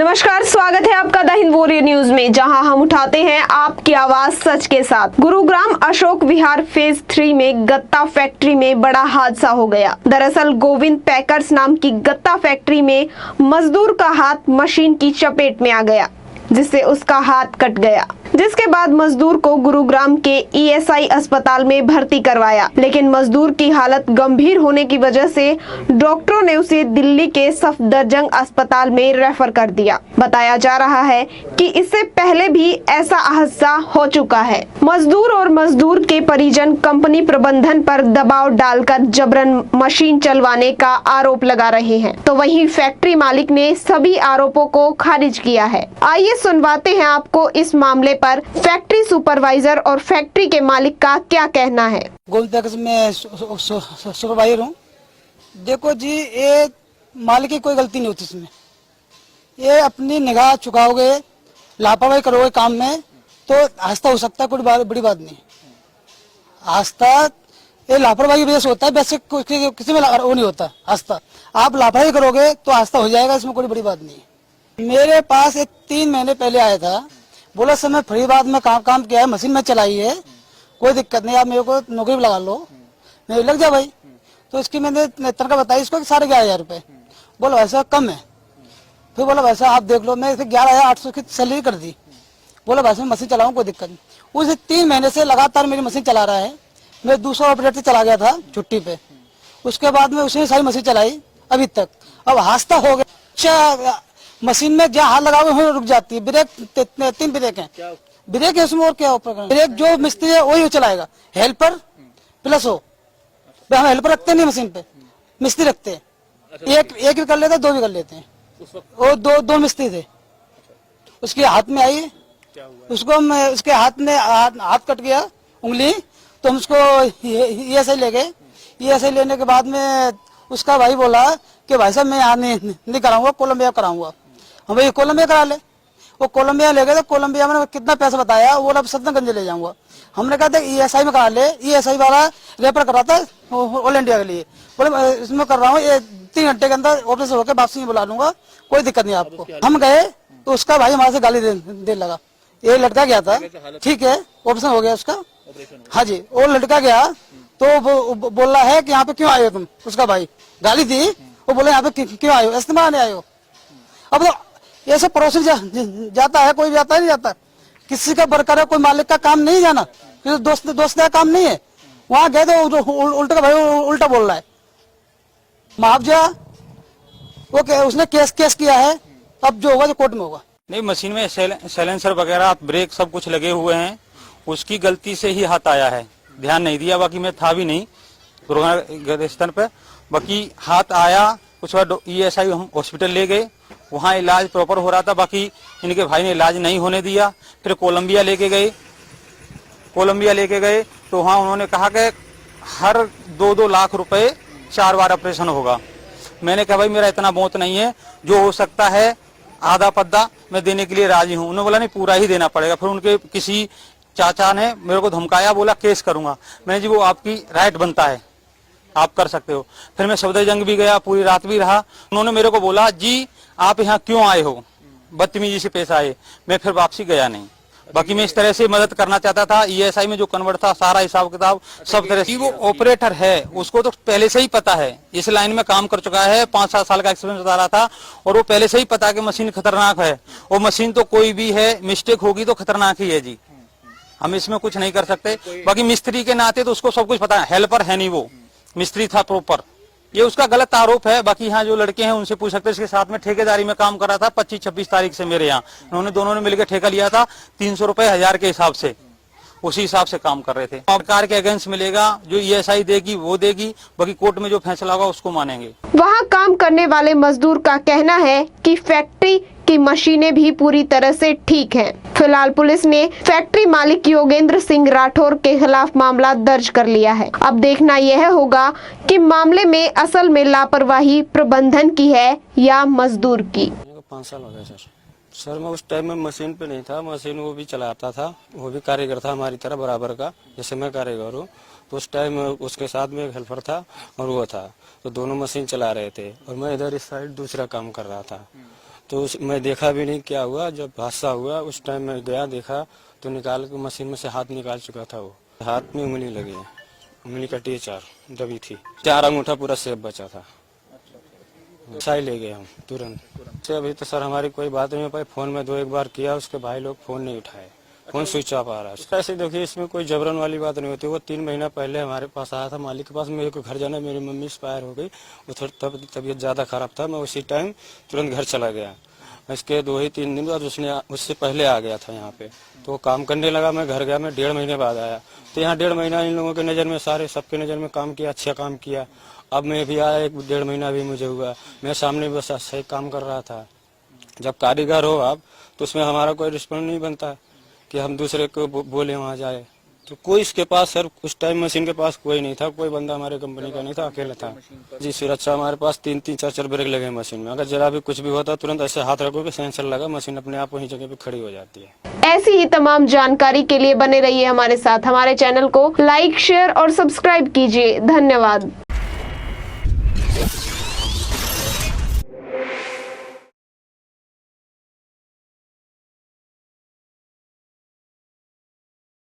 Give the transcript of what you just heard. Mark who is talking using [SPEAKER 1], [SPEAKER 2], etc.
[SPEAKER 1] नमस्कार, स्वागत है आपका द हिंद वॉरियर न्यूज में, जहां हम उठाते हैं आपकी आवाज सच के साथ। गुरुग्राम अशोक विहार फेज 3 में गत्ता फैक्ट्री में बड़ा हादसा हो गया। दरअसल गोविंद पैकर्स नाम की गत्ता फैक्ट्री में मजदूर का हाथ मशीन की चपेट में आ गया, जिससे उसका हाथ कट गया, जिसके बाद मजदूर को गुरुग्राम के ईएसआई अस्पताल में भर्ती करवाया। लेकिन मजदूर की हालत गंभीर होने की वजह से डॉक्टरों ने उसे दिल्ली के सफदरजंग अस्पताल में रेफर कर दिया। बताया जा रहा है कि इससे पहले भी ऐसा हादसा हो चुका है। मजदूर और मजदूर के परिजन कंपनी प्रबंधन पर दबाव डालकर जबरन मशीन चलवाने का आरोप लगा रहे हैं, तो वहीं फैक्ट्री मालिक ने सभी आरोपों को खारिज किया है। आइए सुनवाते हैं आपको इस मामले पर फैक्ट्री सुपरवाइजर और फैक्ट्री के मालिक का क्या कहना है।
[SPEAKER 2] गोविंद पैकर्स में सुपरवाइजर हूँ। देखो जी, ये मालिक की कोई गलती नहीं होती इसमें। ये अपनी निगाह चुकाओगे, लापरवाही करोगे काम में, तो हादसा हो सकता है। कोई बड़ी बात नहीं। हादसा ये लापरवाही की वजह से होता है, वैसे किसी में वो नहीं होता हादसा। आप लापरवाही करोगे तो हादसा हो जाएगा, इसमें कोई बड़ी बात नहीं। मेरे पास एक 3 महीने पहले आया था, बोला सर मैं फरीदाबाद में काम किया है, मशीन में चलाई है, कोई दिक्कत नहीं, आप मेरे को नौकरी पे लगा लो। मैं लग जा भाई। तो इसकी मैंने तनख्वाह बताई इसको 11,500 रुपए। बोला वैसा कम है। फिर बोला वैसा आप देख लो, मैं इसे 11,800 की सैलरी कर दी। बोला वैसे मैं मशीन चलाऊँ, कोई दिक्कत नहीं। उसे 3 महीने से लगातार मेरी मशीन चला रहा है। मैं दूसरा ऑपरेटर चला गया था छुट्टी पे, उसके बाद में उसने सारी मशीन चलाई अभी तक। अब हादसा हो गया, मशीन में जहाँ हाथ लगाओगे वहीं रुक जाती है। ब्रेक 3 ब्रेक हैं, ब्रेक है उसमें, और क्या ब्रेक जो मिस्त्री है वही चलाएगा। हेल्पर प्लस हो, हम हेल्पर रखते नहीं मशीन पे, मिस्त्री रखते हैं। एक भी कर लेते हैं, 2 भी कर लेते हैं। वो दो मिस्त्री थे। उसके हाथ में आई, उसको उसके हाथ में हाथ कट गया, उंगली, तो हम उसको ESI ले गए। ESI लेने के बाद में उसका भाई बोला कि भाई साहब मैं यहाँ नहीं कराऊंगा, कोलंबिया कराऊंगा। हम भाई कोलंबिया करा ले। वो कोलंबिया ले गए, तो कोलंबिया में कितना पैसा बताया, वो बोला सत्तरगंज ले जाऊंगा। हमने कहा था ESI में करा ले। ESI वाला रेफर कर रहा था ऑल इंडिया के लिए। बोले इसमें कर रहा हूँ, ये 3 घंटे के अंदर ऑपरेशन होकर वापसी में बुला लूंगा, कोई दिक्कत नहीं आपको। हम गए तो उसका भाई हमारे से गाली दे लगा। ये लड़का गया था, ठीक है, ऑपरेशन हो गया उसका, हाँ जी। वो लड़का गया तो वो बोल रहा है कि यहाँ पे क्यों आए हो तुम। उसका भाई गाली दी, वो बोले यहाँ पे क्यों आए हो, इस्तेमाल आए हो। अब तो ऐसे पड़ोसी जाता है, कोई जाता है नहीं जाता, किसी का वर्कर है, कोई मालिक का काम नहीं जाना, दोस्त का काम नहीं है। वहां गए तो उल्टा का भाई उल्टा बोल रहा है, मुआवजा वो उसने केस किया है, अब जो होगा जो कोर्ट में होगा।
[SPEAKER 3] नहीं, मशीन में साइलेंसर वगैरह ब्रेक सब कुछ लगे हुए हैं, उसकी गलती से ही हाथ आया है, ध्यान नहीं दिया। बाकी मैं था भी नहीं स्तर पे, बाकी हाथ आया। उसके बाद ESI हम हॉस्पिटल ले गए, वहाँ इलाज प्रॉपर हो रहा था। बाकी इनके भाई ने इलाज नहीं होने दिया। फिर कोलंबिया लेके गए तो वहाँ उन्होंने कहा कि हर 2-2 लाख रुपए 4 बार ऑपरेशन होगा। मैंने कहा भाई मेरा इतना बहुत नहीं है, जो हो सकता है आधा पद्दा मैं देने के लिए राजी हूँ। उन्होंने बोला नहीं, पूरा ही देना पड़ेगा। फिर उनके किसी चाचा ने मेरे को धमकाया, बोला केस करूंगा। मैंने जी वो आपकी राइट बनता है, आप कर सकते हो। फिर मैं सफदरजंग भी गया, पूरी रात भी रहा। उन्होंने मेरे को बोला जी आप यहाँ क्यों आए हो, बदतमीजी से पेश आए। मैं फिर वापसी गया नहीं। बाकी मैं इस तरह से मदद करना चाहता था। ESI में जो कन्वर्ट था, सारा हिसाब किताब सब तरह से। वो ऑपरेटर है, उसको तो पहले से ही पता है, इस लाइन में काम कर चुका है, 5-7 साल का एक्सपीरियंस बता रहा था, और वो पहले से ही पता है कि मशीन खतरनाक है। और मशीन तो कोई भी है, मिस्टेक होगी तो खतरनाक ही है जी, हम इसमें कुछ नहीं कर सकते। बाकी मिस्त्री के नाते तो उसको सब कुछ पता है, हेल्पर है नहीं, वो मिस्त्री था प्रॉपर। ये उसका गलत आरोप है। बाकी यहाँ जो लड़के हैं उनसे पूछ सकते हैं। इसके साथ में ठेकेदारी में काम कर रहा था 25-26 तारीख से मेरे यहाँ। उन्होंने दोनों ने मिलकर ठेका लिया था 300 रुपए 1000 के हिसाब से, उसी हिसाब से काम कर रहे थे। सरकार के अगेंस्ट मिलेगा, जो ESI देगी वो देगी, बाकी कोर्ट में जो फैसला होगा उसको मानेंगे।
[SPEAKER 1] वहाँ काम करने वाले मजदूर का कहना है कि फैक्ट्री की मशीनें भी पूरी तरह से ठीक हैं। फिलहाल पुलिस ने फैक्ट्री मालिक योगेंद्र सिंह राठौर के खिलाफ मामला दर्ज कर लिया है। अब देखना यह होगा कि मामले में असल में लापरवाही प्रबंधन की है या मजदूर की।
[SPEAKER 4] 5 साल हो गए सर। मैं उस टाइम में मशीन पे नहीं था, मशीन वो भी चलाता था, वो भी कारीगर था हमारी तरह बराबर का, जैसे मैं कारीगर हूँ। तो उस टाइम उसके साथ में एक हेल्पर था और वो था, तो दोनों मशीन चला रहे थे और मैं इधर इस साइड दूसरा काम कर रहा था। तो मैं देखा भी नहीं क्या हुआ। जब हादसा हुआ उस टाइम मैं गया देखा तो निकाल के मशीन में से हाथ निकाल चुका था वो। हाथ में उंगली लगी है, उंगली कटी 4 दबी थी, 4 अंगूठा पूरा सेफ बचा था। साई ले गए हम तुरंत से। अभी तो सर हमारी कोई बात नहीं हो पाई। फोन में 2-1 बार किया, उसके भाई लोग फोन नहीं उठाए, फोन स्विच ऑफ आ रहा है। ऐसे देखिए इसमें कोई जबरन वाली बात नहीं होती। वो 3 महीना पहले हमारे पास आया था मालिक के पास, मेरे को घर जाना, मेरी मम्मी एक्सपायर हो गई, वो थोड़ी तबीयत ज़्यादा खराब था। मैं उसी टाइम तुरंत घर चला गया। इसके 2-3 दिन बाद उससे पहले आ गया था यहाँ पे, तो काम करने लगा। मैं घर गया, मैं 1.5 महीने बाद आया। तो यहाँ 1.5 महीना इन लोगों के नज़र में, सारे सबके नज़र में काम किया, अच्छा काम किया। अब मैं भी आया, 1-1.5 महीना भी मुझे हुआ, मैं सामने बस सही काम कर रहा था। जब कारीगर हो आप तो उसमें हमारा कोई रिस्पॉन्स नहीं बनता कि हम दूसरे को बोले वहाँ जाए। तो कोई इसके पास सर उस टाइम मशीन के पास कोई नहीं था, कोई बंदा हमारे कंपनी का नहीं था, अकेला था जी। सुरक्षा हमारे पास 3-3, 4-4 ब्रेक लगे हैं मशीन में। अगर जरा भी कुछ भी होता तुरंत ऐसे हाथ रखोगे, सेंसर लगा, मशीन अपने आप वही जगह पे खड़ी हो जाती है।
[SPEAKER 1] ऐसी ही तमाम जानकारी के लिए बने रहिए हमारे साथ। हमारे चैनल को लाइक, शेयर और सब्सक्राइब कीजिए। धन्यवाद।